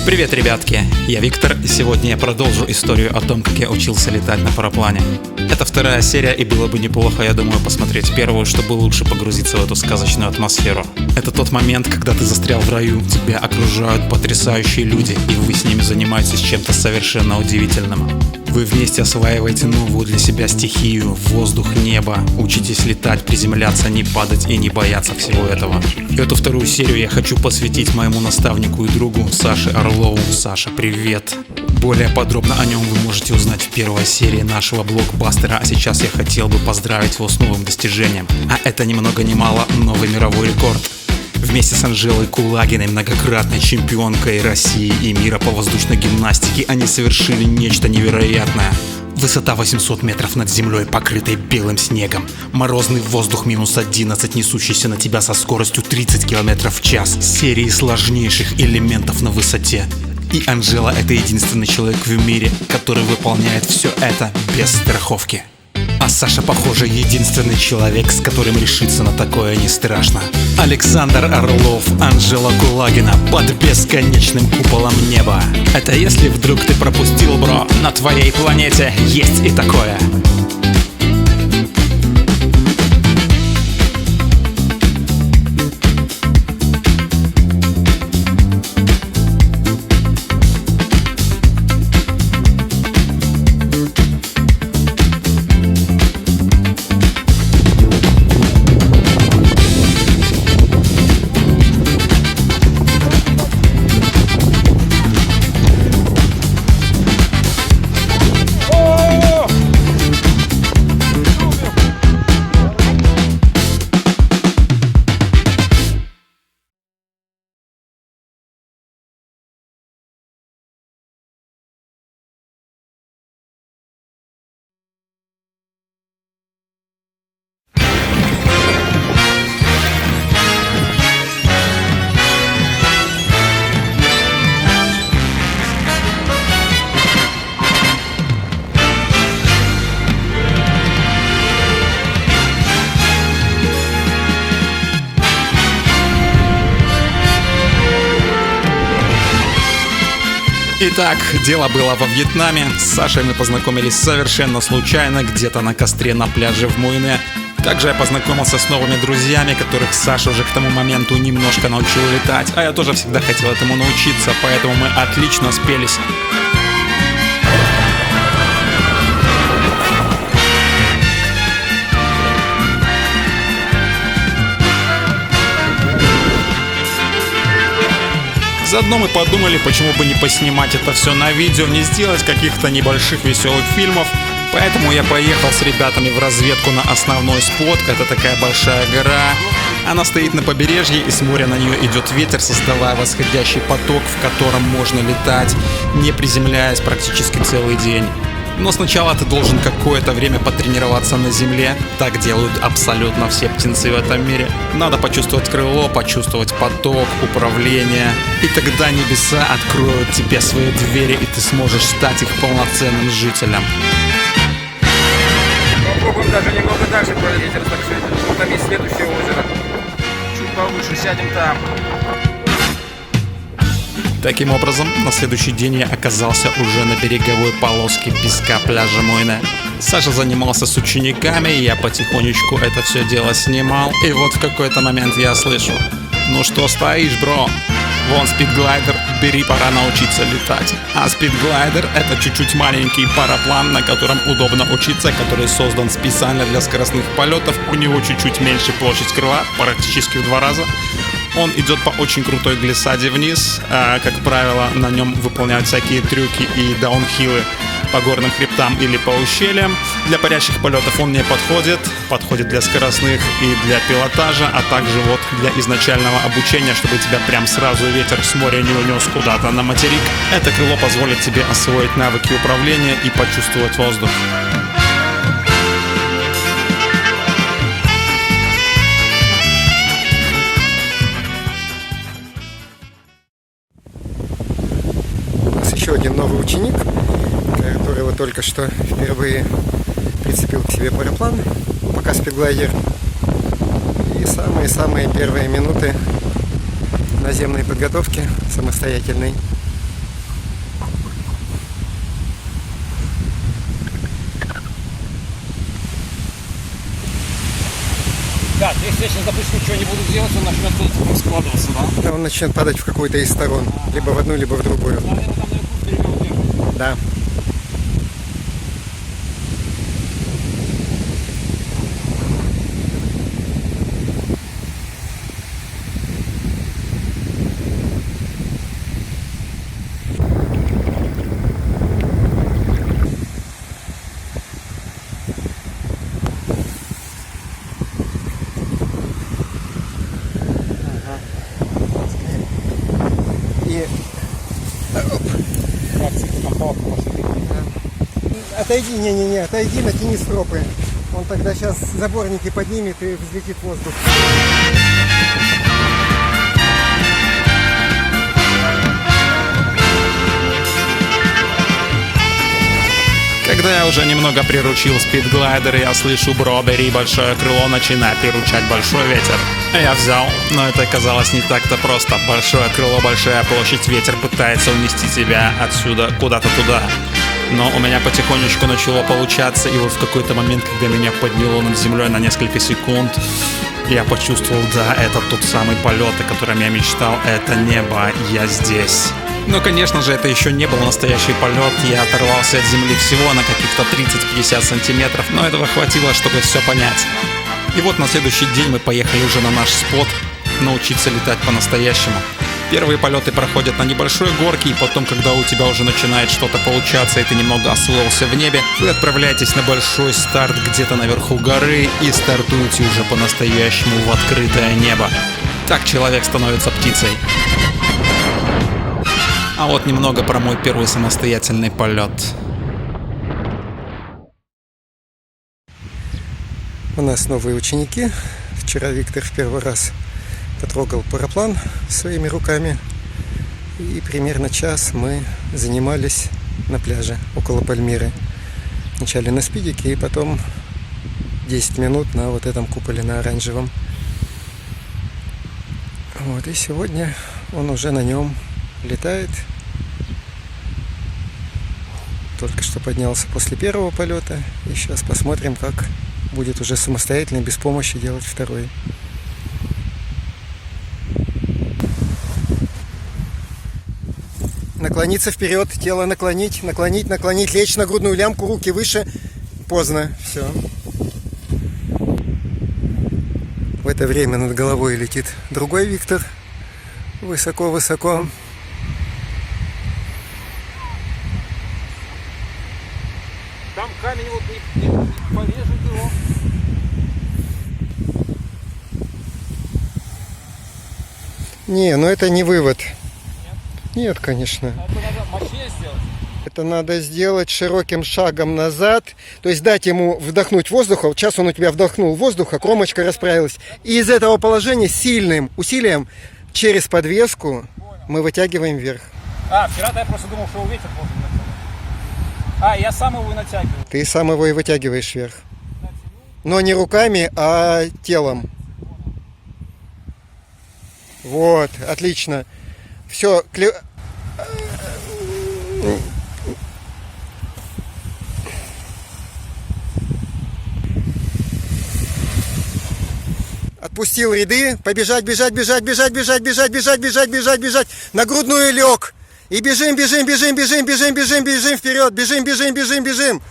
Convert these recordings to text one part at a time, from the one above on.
Привет, ребятки! Я Виктор, и сегодня я продолжу историю о том, как я учился летать на параплане. Это вторая серия, и было бы неплохо, я думаю, посмотреть первую, чтобы лучше погрузиться в эту сказочную атмосферу. Это тот момент, когда ты застрял в раю, тебя окружают потрясающие люди, и вы с ними занимаетесь чем-то совершенно удивительным. Вы вместе осваиваете новую для себя стихию, воздух, небо, учитесь летать, приземляться, не падать и не бояться всего этого. И эту вторую серию я хочу посвятить моему наставнику и другу Саше Орлову. Саша, привет! Более подробно о нем вы можете узнать в первой серии нашего блокбастера, а сейчас я хотел бы поздравить его с новым достижением. А это ни много ни мало новый мировой рекорд. Вместе с Анжелой Кулагиной, многократной чемпионкой России и мира по воздушной гимнастике, они совершили нечто невероятное. Высота 800 метров над землей, покрытой белым снегом. Морозный воздух -11, несущийся на тебя со скоростью 30 км в час. Серии сложнейших элементов на высоте. И Анжела — это единственный человек в мире, который выполняет все это без страховки. А Саша, похоже, единственный человек, с которым решиться на такое не страшно. Александр Орлов, Анжела Кулагина под бесконечным куполом неба. Это если вдруг ты пропустил, бро, на твоей планете есть и такое. Итак, дело было во Вьетнаме. С Сашей мы познакомились совершенно случайно, где-то на костре на пляже в Муйне. Также я познакомился с новыми друзьями, которых Саша уже к тому моменту немножко научил летать. А я тоже всегда хотел этому научиться, поэтому мы отлично спелись. Заодно мы подумали, почему бы не поснимать это все на видео, не сделать каких-то небольших веселых фильмов. Поэтому я поехал с ребятами в разведку на основной спот. Это такая большая гора. Она стоит на побережье, и с моря на нее идет ветер, создавая восходящий поток, в котором можно летать, не приземляясь практически целый день. Но сначала ты должен какое-то время потренироваться на земле. Так делают абсолютно все птенцы в этом мире. Надо почувствовать крыло, почувствовать поток, управление. И тогда небеса откроют тебе свои двери, и ты сможешь стать их полноценным жителем. Попробуем даже немного дальше пролететь, растакшить. Там есть следующее озеро. Чуть повыше сядем там. Таким образом, на следующий день я оказался уже на береговой полоске песка пляжа Муйне. Саша занимался с учениками, и я потихонечку это все дело снимал. И вот в какой-то момент я слышу: «Ну что стоишь, бро? Вон спидглайдер, бери, пора научиться летать». А спидглайдер — это чуть-чуть маленький параплан, на котором удобно учиться, который создан специально для скоростных полетов. У него чуть-чуть меньше площадь крыла, практически в 2 раза. Он идет по очень крутой глиссаде вниз. Как правило, на нем выполняют всякие трюки и даунхиллы по горным хребтам или по ущельям. Для парящих полетов он не подходит. Подходит для скоростных и для пилотажа, а также вот для изначального обучения, чтобы тебя прям сразу ветер с моря не унес куда-то на материк. Это крыло позволит тебе освоить навыки управления и почувствовать воздух. Еще один новый ученик, который вот только что впервые прицепил к себе параплан, пока спидглайдер. И самые-самые первые минуты наземной подготовки самостоятельной. Если я сейчас, допустим, ничего не буду делать, он начнет раскладываться, да? Да, он начнет падать в какую-то из сторон. Либо в одну, либо в другую. Наверное, там наверху перевел вверх. Да. И Так, там палку пошли. отойди, не-не-не, отойди, натяни стропы. Он тогда сейчас заборники поднимет и взлетит в воздух. Когда я уже немного приручил спидглайдер, я слышу бробери, большое крыло начинает приручать большой ветер. Я взял, но это оказалось не так-то просто. Большое крыло, большая площадь, ветер пытается унести тебя отсюда куда-то туда. Но у меня потихонечку начало получаться, и вот в какой-то момент, когда меня подняло над землей на несколько секунд, я почувствовал, да, это тот самый полет, о котором я мечтал, это небо, я здесь. Но, конечно же, это еще не был настоящий полет, я оторвался от земли всего на каких-то 30-50 сантиметров, но этого хватило, чтобы все понять. И вот на следующий день мы поехали уже на наш спот научиться летать по-настоящему. Первые полеты проходят на небольшой горке, и потом, когда у тебя уже начинает что-то получаться, и ты немного освоился в небе, вы отправляетесь на большой старт где-то наверху горы и стартуете уже по-настоящему в открытое небо. Так человек становится птицей. А вот немного про мой первый самостоятельный полет. У нас новые ученики. Вчера Виктор в первый раз потрогал параплан своими руками. И примерно час мы занимались на пляже около Пальмиры. Вначале на спидике и потом 10 минут на вот этом куполе, на оранжевом. Вот, и сегодня он уже на нем летает. Только что поднялся после первого полета. И сейчас посмотрим, как будет уже самостоятельно, без помощи делать второй. Наклониться вперед, тело наклонить, лечь на грудную лямку, руки выше. Поздно, все. В это время над головой летит другой Виктор. Высоко-высоко. Там камень вот не порежет его. Не, ну это не вывод. Нет, конечно. Это надо мощнее сделать. Это надо сделать широким шагом назад. То есть дать ему вдохнуть воздуха. Вот сейчас он у тебя вдохнул воздуха, кромочка расправилась. И из этого положения сильным усилием через подвеску мы вытягиваем вверх. Вчера-то я просто думал, что ветер будет натягивать. Я сам его и натягиваю. Ты сам его и вытягиваешь вверх. Но не руками, а телом. Вот, отлично. Все, отпустил ряды, побежать, бежать. На грудную лег. И бежим вперед. Бежим.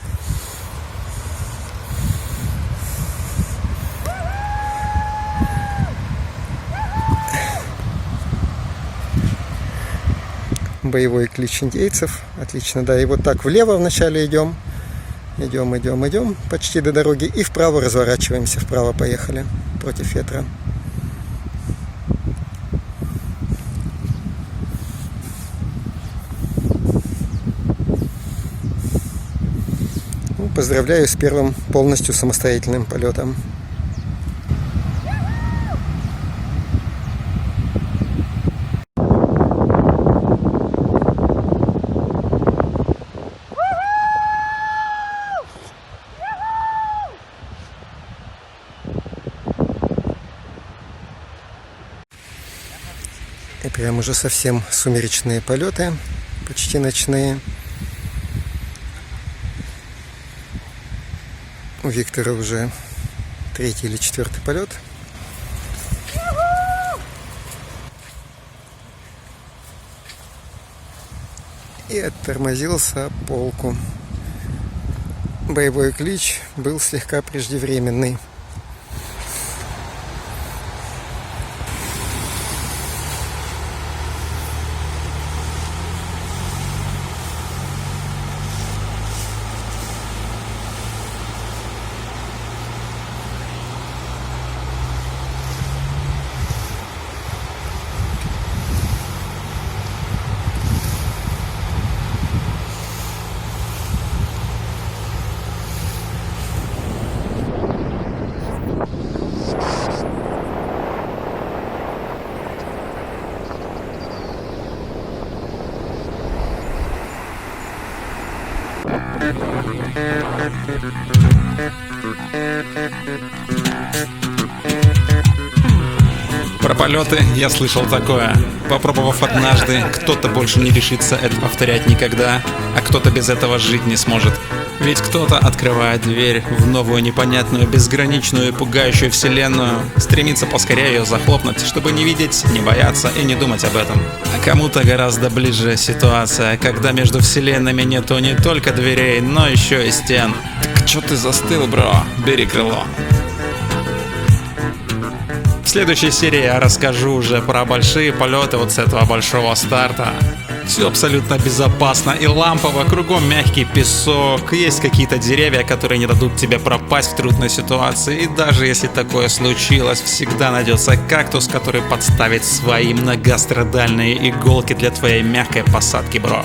Боевой клич индейцев. Отлично, да. И вот так влево вначале идем. Идем. Почти до дороги. И вправо разворачиваемся. Вправо поехали. Против ветра. Поздравляю с первым полностью самостоятельным полетом. И прям уже совсем сумеречные полеты, почти ночные. У Виктора уже 3-й или 4-й полет. и оттормозился об полку. Боевой клич был слегка преждевременный. Про полеты я слышал такое. Попробовав однажды, кто-то больше не решится это повторять никогда, а кто-то без этого жить не сможет. Ведь кто-то открывает дверь в новую непонятную, безграничную и пугающую вселенную, стремится поскорее ее захлопнуть, чтобы не видеть, не бояться и не думать об этом. А кому-то гораздо ближе ситуация, когда между вселенными нету не только дверей, но еще и стен. Так чё ты застыл, бро? Бери крыло. В следующей серии я расскажу уже про большие полеты вот с этого большого старта. Все абсолютно безопасно и лампово, кругом мягкий песок, есть какие-то деревья, которые не дадут тебе пропасть в трудной ситуации, и даже если такое случилось, всегда найдется кактус, который подставит свои многострадальные иголки для твоей мягкой посадки, бро.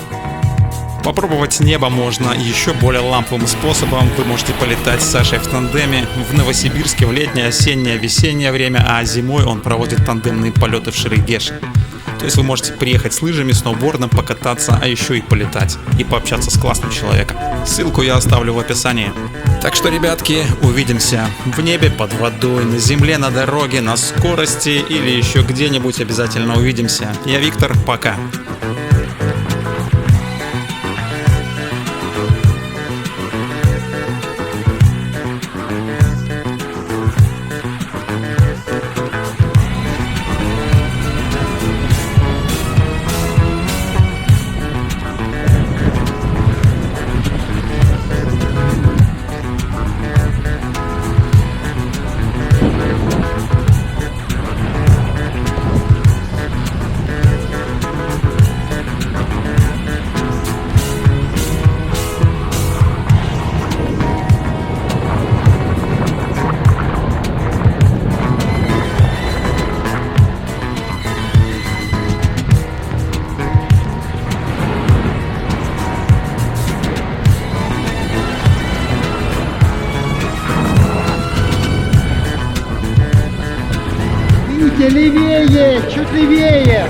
Попробовать небо можно еще более ламповым способом. Вы можете полетать с Сашей в тандеме в Новосибирске в летнее, осеннее, весеннее время, а зимой он проводит тандемные полеты в Шерегеш. То есть вы можете приехать с лыжами, сноубордом, покататься, а еще и полетать, и пообщаться с классным человеком. Ссылку я оставлю в описании. Так что, ребятки, увидимся в небе, под водой, на земле, на дороге, на скорости или еще где-нибудь обязательно увидимся. Я Виктор, пока. Левее, чуть левее.